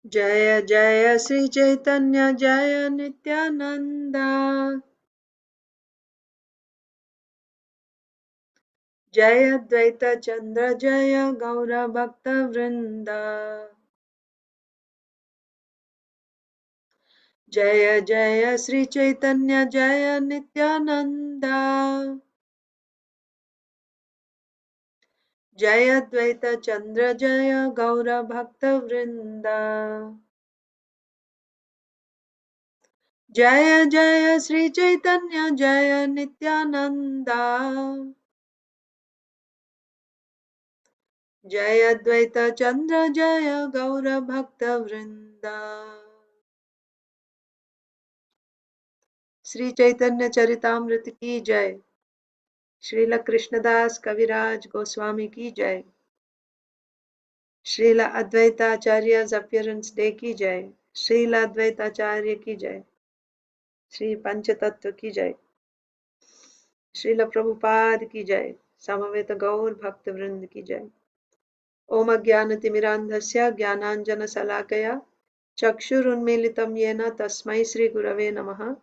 Jaya Jaya Sri Chaitanya Jaya Nityananda Jaya Dvaita Chandra Jaya Gaura Bhakta Vrinda Jaya Jaya Sri Chaitanya Jaya Nityananda Jaya Dvaita Chandra Jaya Gaura Bhakta Vrinda Jaya Jaya Sri Chaitanya Jaya Nityananda Jaya Dvaita Chandra Jaya Gaura Bhakta Vrinda Shri Chaitanya Charitamrita की जय। श्रील कृष्णदास कविराज गोस्वामी की जय। Srila अद्वैताचार्य's appearance day की जय। श्रील अद्वैताचार्य की जय। श्री पंचतत्व की जय। श्रील प्रभुपाद की जय। समवेत गौर भक्त वृंद की जय। ओम अज्ञानतिमिरान्धस्य ज्ञानाञ्जनशलाकया चक्षुरुन्मीलितं येन तस्मै श्रीगुरवे नमः।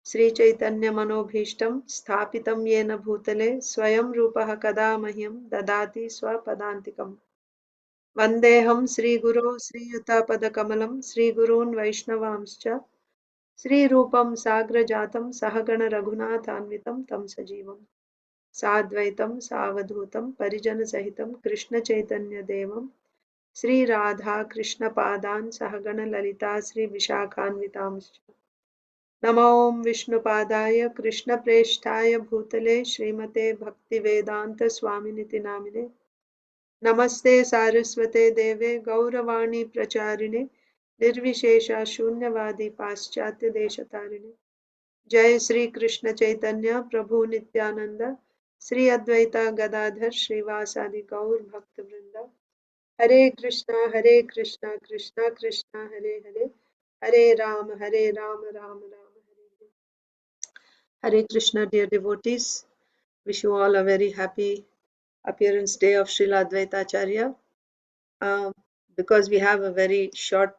श्रीचैतन्यमनोभीष्टं स्थापितं येन भूतले स्वयं रूपः कदा मह्यं ददाति स्वपदान्तिकम्। वन्देऽहं श्रीगुरो श्रीयुतापदकमलं श्रीगुरून् वैष्णवांश्च श्रीरूपं साग्रजातं सहगण रघुनाथान्वितं तं सजीवं साद्वैतं सावधूतं परिजनसहितं कृष्णचैतन्यदेवं श्रीराधाकृष्णपादान् सहगण ललिता श्रीविशाखान्वितांश्च नमो विष्णुपादाय कृष्णप्रेष्ठाय भूतले श्रीमते भक्तिवेदांत स्वामिनिति नामिने नमस्ते सारस्वते देवे गौरवाणी प्रचारिणे निर्विशेष शून्यवादी पाश्चात्य देशतारिणे जय श्री कृष्ण चैतन्य प्रभु नित्यानंद श्री अद्वैता गदाधर श्रीवासादि गौर भक्त वृंदा हरे कृष्णा कृष्णा कृष्णा हरे हरे हरे राम राम राम हरे Hare Krishna, dear devotees. Wish you all a very happy appearance day of Srila Advaita Acharya. Because we have a very short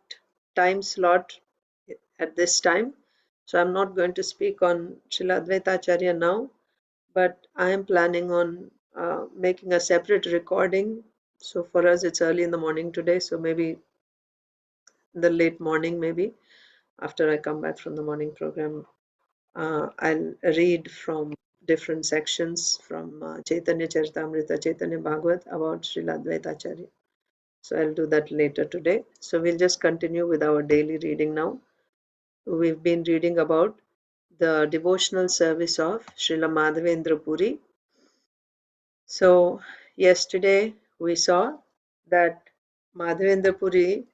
time slot at this time, so I'm not going to speak on Srila Advaita Acharya now, but I am planning on making a separate recording. So for us, it's early in the morning today, so maybe in the late morning, maybe after I come back from the morning program, I'll read from different sections from Chaitanya Charitamrita, Chaitanya Bhagavat about Srila Advaita Acharya. So I'll do that later today. So we'll just continue with our daily reading now. We've been reading about the devotional service of Srila Madhavendra Puri. So yesterday we saw that Madhavendra Puri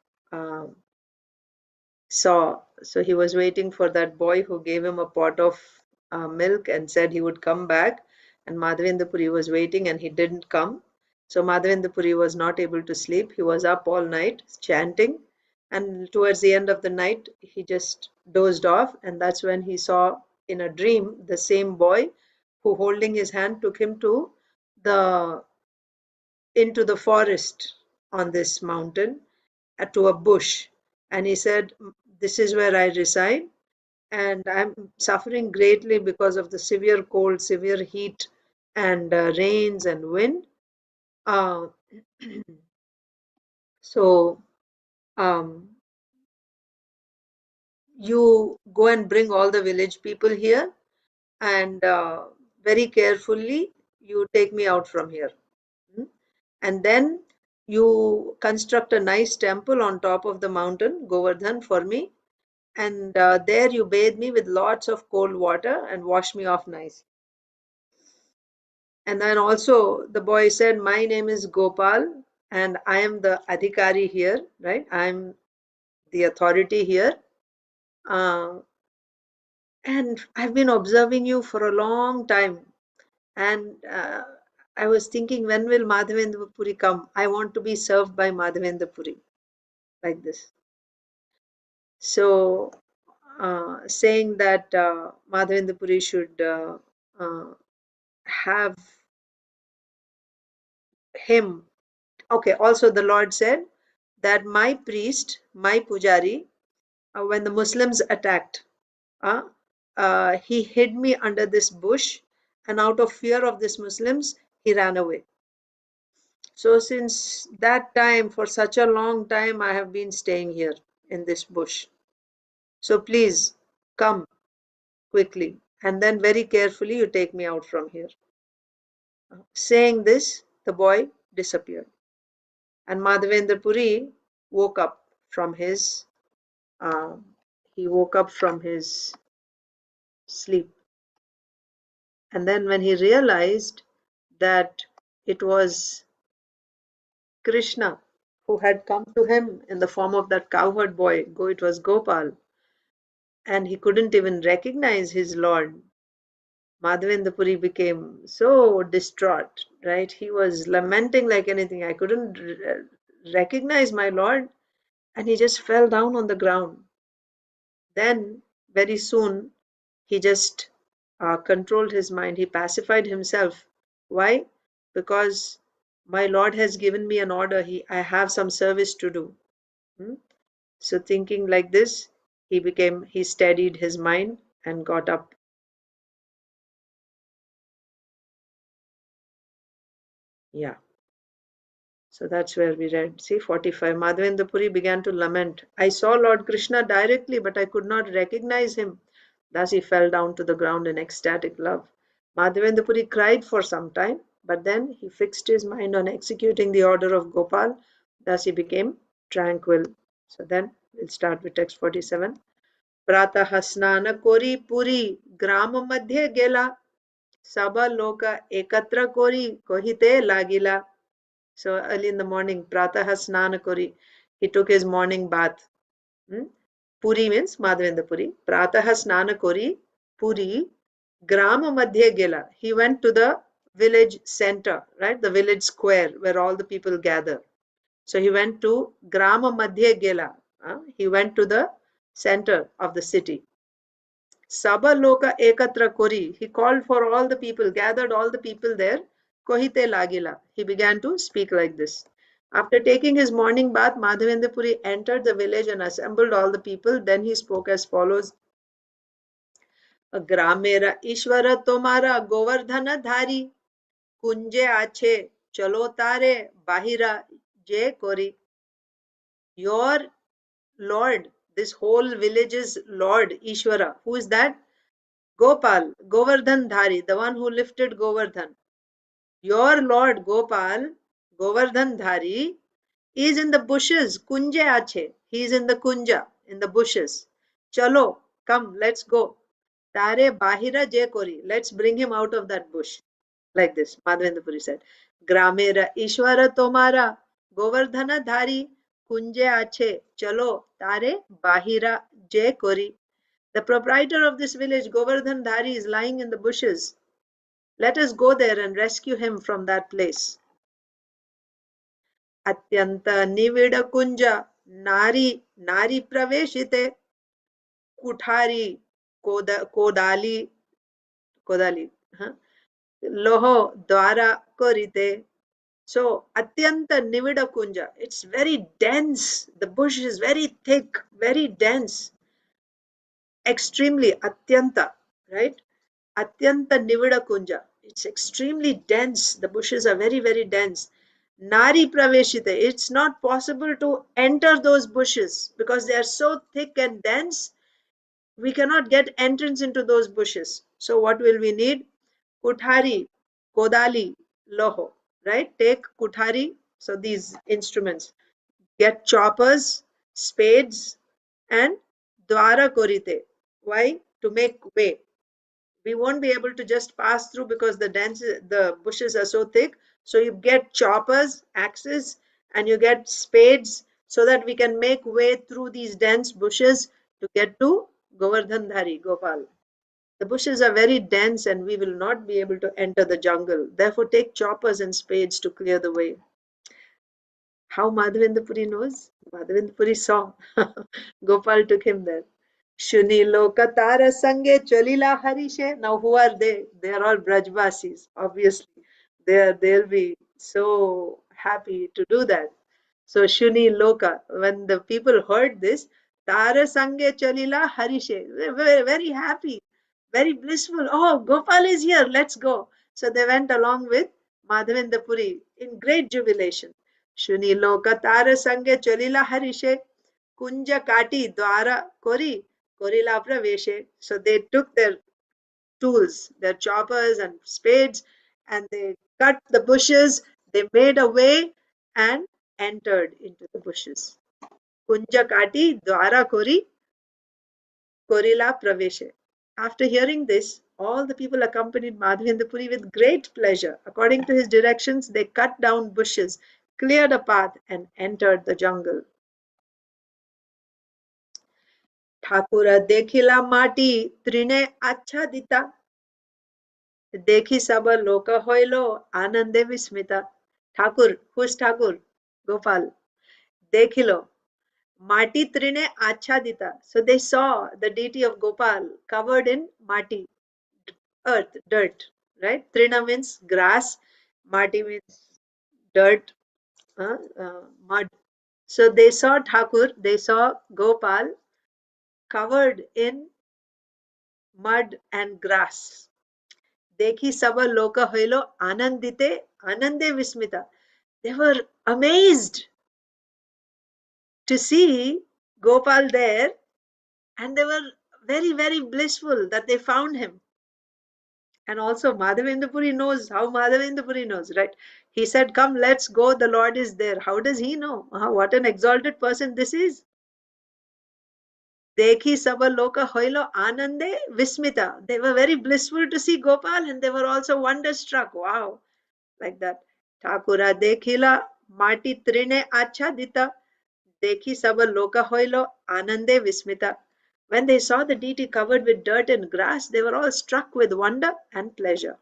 so he was waiting for that boy who gave him a pot of milk and said he would come back, and Madhavendra Puri was waiting and he didn't come. So Madhavendra Puri was not able to sleep. He was up all night chanting, and towards the end of the night he just dozed off, and that's when he saw in a dream the same boy who, holding his hand, took him to the into the forest on this mountain, to a bush, and he said, this is where I reside, and I'm suffering greatly because of the severe cold, severe heat, and rains and wind. uh, so um, you go and bring all the village people here, and very carefully you take me out from here. Hmm? And then you construct a nice temple on top of the mountain Govardhan for me, and there you bathe me with lots of cold water and wash me off nice. And then also the boy said, my name is Gopal and I am the adhikari here, right? I'm the authority here, uh, and I've been observing you for a long time, and I was thinking, when will Madhavendra Puri come? I want to be served by Madhavendra Puri, like this. So saying that Madhavendra Puri should uh, have him. Okay, also the Lord said, that my priest, my pujari, when the Muslims attacked, he hid me under this bush, and out of fear of these Muslims, he ran away. So since that time, for such a long time, I have been staying here in this bush. So please come quickly, and then very carefully you take me out from here. Saying this, the boy disappeared. And Madhavendra Puri woke up from his uh, he woke up from his sleep. And then when he realized that it was Krishna who had come to him in the form of that cowherd boy, it was Gopal, and he couldn't even recognize his lord, Madhavendra Puri became so distraught, right? He was lamenting like anything. I couldn't recognize my lord, and he just fell down on the ground. Then, very soon, he just controlled his mind. He pacified himself. Why? Because my Lord has given me an order. I have some service to do. Hmm? So, thinking like this, he steadied his mind and got up. Yeah. So that's where we read. See, 45. Madhavendra Puri began to lament. I saw Lord Krishna directly, but I could not recognize him. Thus he fell down to the ground in ecstatic love. Madhavendra Puri cried for some time, but then he fixed his mind on executing the order of Gopal. Thus he became tranquil. So then we'll start with text 47. Pratah snana kori puri gram madhye gela saba loka ekatra kori kohite lagila. So early in the morning, Pratah Snana Kori, he took his morning bath. Hmm? Puri means Madhavendra Puri. Pratah Snana Kori, Puri, Grama Madhya Gela. He went to the village center, right? The village square where all the people gather. So he went to Grama Madhya Gela. He went to the center of the city. Saba Loka Ekatra Kori. He called for all the people, gathered all the people there. Kohite Lagila. He began to speak like this. After taking his morning bath, Madhavendra Puri entered the village and assembled all the people. Then he spoke as follows. ग्रामेरा ईश्वर तुम्हारा गोवर्धन धारी कुंजे आछे चलो तारे बाहिरा जे कोरी. Your Lord, this whole village's Lord, Ishvara. Who is that? Gopal, Govardhan Dhari, the one who lifted Govardhan. Your Lord Gopal, Govardhan Dhari, is in the bushes. Kunje ache. He is in the kunja, in the bushes. Chalo, come, let's go. Tare bahira je kori. Let's bring him out of that bush. Like this, Madhavendra Puri said. Gramera Ishwara Tomara, Govardhana Dhari, Kunje ache. Chalo, tare bahira je kori. The proprietor of this village, Govardhan Dhari, is lying in the bushes. Let us go there and rescue him from that place. Atyanta nivida kunja nari praveshite kuthari kodali loho dwara korite. So atyanta nivida kunja, it's very dense. The bush is very thick, very dense. Extremely atyanta, right? Atyanta nivida kunja. It's extremely dense. The bushes are very, very dense. Nari praveshite. It's not possible to enter those bushes because they are so thick and dense. We cannot get entrance into those bushes. So what will we need? Kuthari, kodali, loho. Right? Take kuthari. So these instruments. Get choppers, spades, and dwara korite. Why? To make way. We won't be able to just pass through because the bushes are so thick. So you get choppers, axes, and you get spades so that we can make way through these dense bushes to get to Govardhan Dhari, Gopal. The bushes are very dense and we will not be able to enter the jungle. Therefore, take choppers and spades to clear the way. How Madhavendra Puri knows? Madhavendra Puri saw. Gopal took him there. Shuni Lokatara Sange Cholila Harishe. Now who are they? They are all Brajvasis. Obviously. They'll be so happy to do that. So Shuni Loka, when the people heard this, Tara Sange Chalila Harishe, very, very happy, very blissful. Oh, Gopal is here, let's go. So they went along with Madhavendra Puri in great jubilation. Shuni Loka Tara Sange Chalila Harishe, Kunja Kati Dwara Kori, Korila Praveshe. So they took their tools, their choppers and spades, and they cut the bushes, they made a way and entered into the bushes. Kunja Kati Dwara Kori Korila Praveshe. After hearing this, all the people accompanied Madhavendra Puri with great pleasure. According to his directions, they cut down bushes, cleared a path, and entered the jungle. Thakur देखिला माटी त्रिने आच्छादिता देखी सब लोक होइलो आनंदे Vismita. Thakur, who's Thakur? Gopal. Dekhilo. Mati trine achhadita. So they saw the deity of Gopal covered in mati, earth, dirt, right? Trina means grass, mati means dirt, mud. So they saw Thakur, they saw Gopal covered in mud and grass. Dekhi saba loka hoilo anandite, anande vismita. They were amazed to see Gopal there, and they were very, very blissful that they found him. And also Madhavendra Puri knows how Madhavendra Puri knows, right? He said, come, let's go, the Lord is there. How does he know? What an exalted person this is. Dekhi saba loka hoilo anande vismita. They were very blissful to see Gopal, and they were also wonderstruck. Wow, like that. Thakura dekhila mati trine achhadita. Dekhi sab loka hoilo anande vismita. When they saw the deity covered with dirt and grass, they were all struck with wonder and pleasure.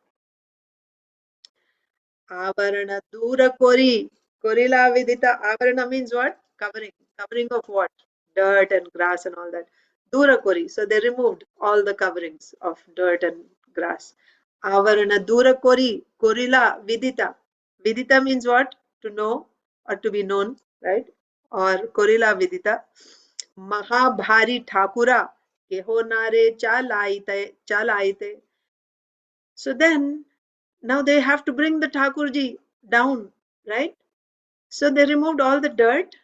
Avarana dura kori. Korila vidita. Avarana means what? Covering. Covering of what? Dirt and grass and all that. Dura kori. So they removed all the coverings of dirt and grass. Avarana dura kori. Korila vidita. Vidita means what? To know or to be known, right? Or Korila vidita. Mahabhari Thakura. Keho nare chalaite. So then now they have to bring the Thakurji down, right? So they removed all the dirt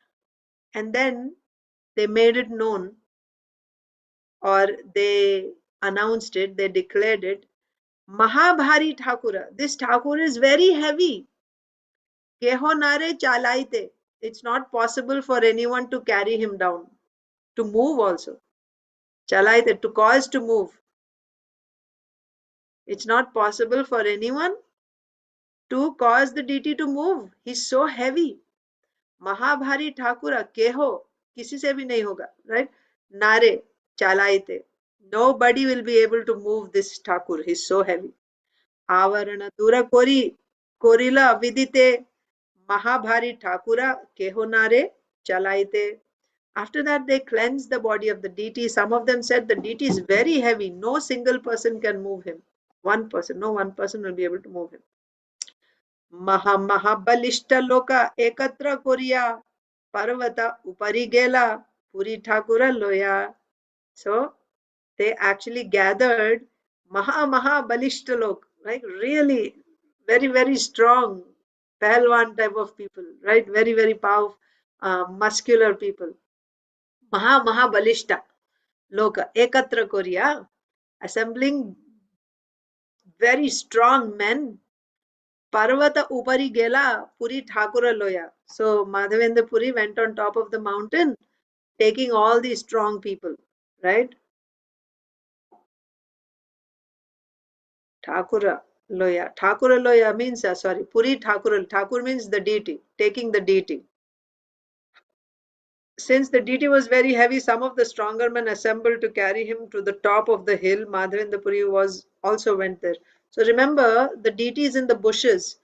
and then they made it known, or they announced it, they declared it. Mahabhari Thakura. This Thakur is very heavy. Keho nare chalaite. It's not possible for anyone to carry him down, to move also. Chalaite, to cause to move. It's not possible for anyone to cause the deity to move. He's so heavy. Mahabhari Thakura, Keho, kisi se bhi nahi hoga, right? Nare, chalaite. Nobody will be able to move this Thakur. He's so heavy. Avarana Dura Kori, Korila Vidite, Mahabhari Thakura, Keho Nare, chalaite. After that, they cleansed the body of the deity. Some of them said the deity is very heavy. No single person can move him. No one person will be able to move him. महाबलिष्ठ लोक एकत्र Korea पर्वत upari gela puri thakura loya. So they actually gathered maha lok, like really very, very strong Pahalwan type of people, right? Very, very powerful, muscular people. Mahabalishta loka ekatra korea, assembling very strong men. Parvata upari gela puri thakura loya. So Madhavendra Puri went on top of the mountain, taking all these strong people, right? Thakura loya. Thakura loya means, sorry, Puri Thakura. Thakur means the deity, taking the deity. Since the deity was very heavy, some of the stronger men assembled to carry him to the top of the hill. Madhavendra Puri also went there. So remember, the deity is in the bushes,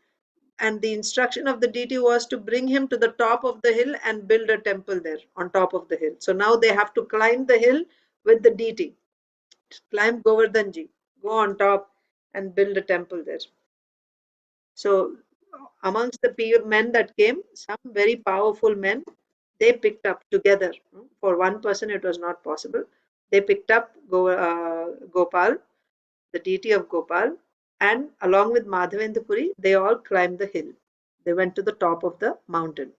and the instruction of the deity was to bring him to the top of the hill and build a temple there on top of the hill. So now they have to climb the hill with the deity, climb Govardhanji, go on top and build a temple there. So amongst the men that came, some very powerful men, they picked up together. For one person, it was not possible. They picked up Gopal, the deity of Gopal, and along with Madhavendra Puri, they all climbed the hill. They went to the top of the mountain.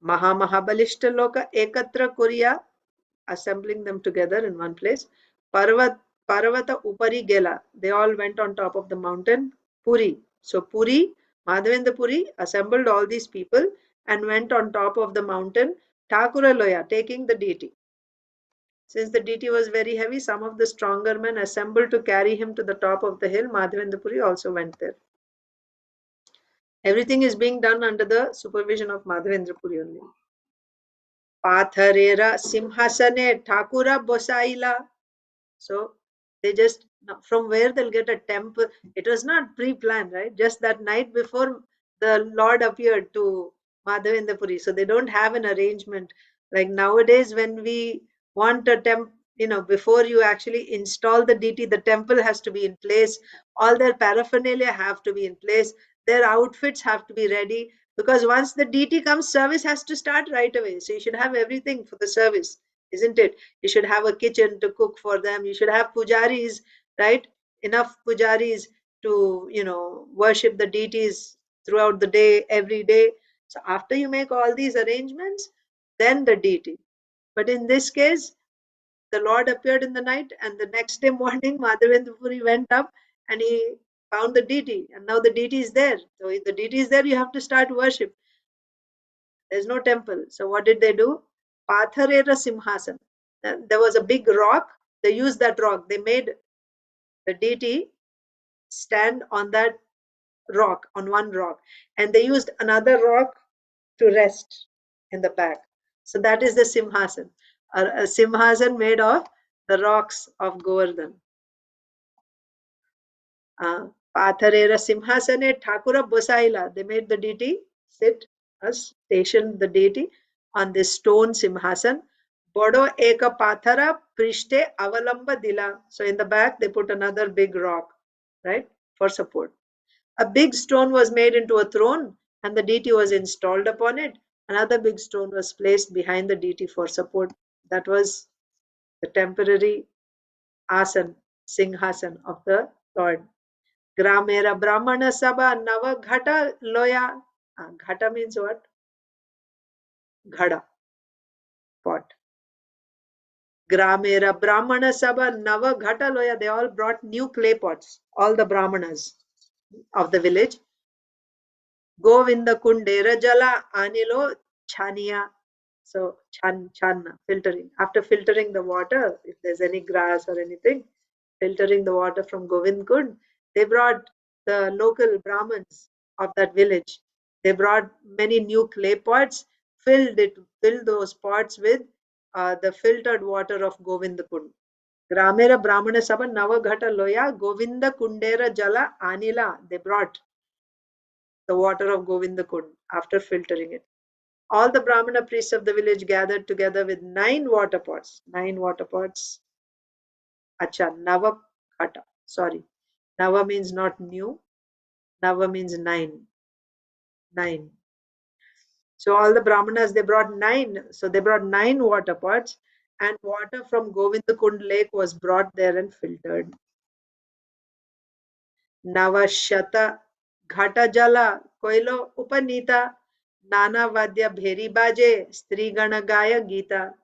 Mahabalishta ekatra Kuriya, assembling them together in one place. Parvata Upari Gela, they all went on top of the mountain. Puri. So Puri, Madhavendra Puri assembled all these people and went on top of the mountain. Thakura Loya, taking the deity. Since the deity was very heavy, some of the stronger men assembled to carry him to the top of the hill. Madhavendra Puri also went there. Everything is being done under the supervision of Madhavendra Puri only. Patharera Simhasane Thakura Bosaila. So they just, from where they'll get a temple. It was not pre-planned, right? Just that night before the Lord appeared to Madhavendra Puri. So they don't have an arrangement. Like nowadays, when we want a temple, before you actually install the deity, the temple has to be in place. All their paraphernalia have to be in place. Their outfits have to be ready. Because once the deity comes, service has to start right away. So you should have everything for the service, isn't it? You should have a kitchen to cook for them. You should have pujaris, right? Enough pujaris to, worship the deities throughout the day, every day. So after you make all these arrangements, then the deity. But in this case, the Lord appeared in the night, and the next day morning, Madhavendra Puri went up and he found the deity. And now the deity is there. So if the deity is there, you have to start worship. There's no temple. So what did they do? Patharera Simhasan. There was a big rock. They used that rock. They made the deity stand on that rock, on one rock. And they used another rock to rest in the back. So that is the Simhasan. A Simhasan made of the rocks of Govardhan. Patharera Simhasane Thakura Bosaila. They made the deity sit, stationed the deity on this stone Simhasan. Bodo Eka Pathara Prishte Avalamba Dila. So in the back, they put another big rock, right, for support. A big stone was made into a throne, and the deity was installed upon it. Another big stone was placed behind the deity for support. That was the temporary asan, Singhasan of the Lord. Gramera Brahmana Sabha Nava Ghata Loya. Ghata means what? Ghada, pot. Gramera Brahmana Sabha Nava Ghata Loya. They all brought new clay pots, all the Brahmanas of the village. Govinda Kundera Jala Anilo Chania. So chan, filtering. After filtering the water, if there's any grass or anything, filtering the water from Govind Kund, they brought the local Brahmins of that village. They brought many new clay pots, filled those pots with the filtered water of Govind Kund. Gramera Brahmana Sabha Navaghata Loya Govinda Kundera Jala Anila. They brought the water of Govinda Kund after filtering it. All the Brahmana priests of the village gathered together with 9 water pots. 9 water pots. Acha, Nava Khata. Sorry. Nava means not new. Nava means 9. 9. So all the Brahmanas, they brought 9. So they brought 9 water pots, and water from Govindakund lake was brought there and filtered. Navashata Ghata Jala Koilo Upanita Nana Vadya Bheri Baje Strigana Gaya Gita.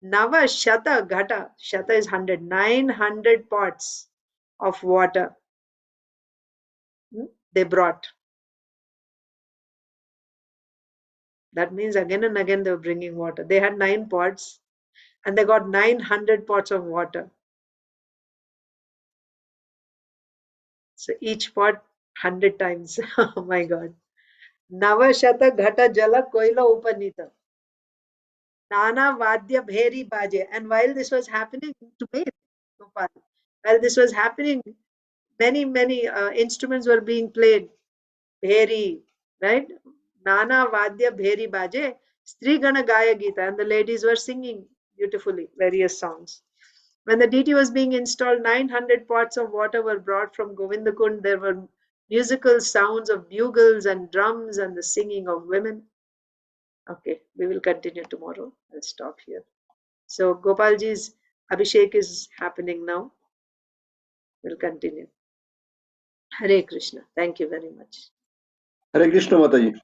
Nava Shata Ghata. Shata is 100. 900 pots of water they brought. That means again and again they were bringing water. They had 9 pots and they got 900 pots of water. So each pot 100 times. Oh my God. Navashata Ghata Jala Koila Upanita. Nana Vadya Bheri Baje. And while this was happening to me, while this was happening, many instruments were being played. Bheri, right? Nana Vadya Bheri Baje. Strigana Gaya Gita. And the ladies were singing beautifully various songs. When the deity was being installed, 900 pots of water were brought from Govindakund. There were musical sounds of bugles and drums and the singing of women. Okay, we will continue tomorrow. I'll stop here. So Gopalji's Abhishek is happening now. We'll continue. Hare Krishna. Thank you very much. Hare Krishna Mataji.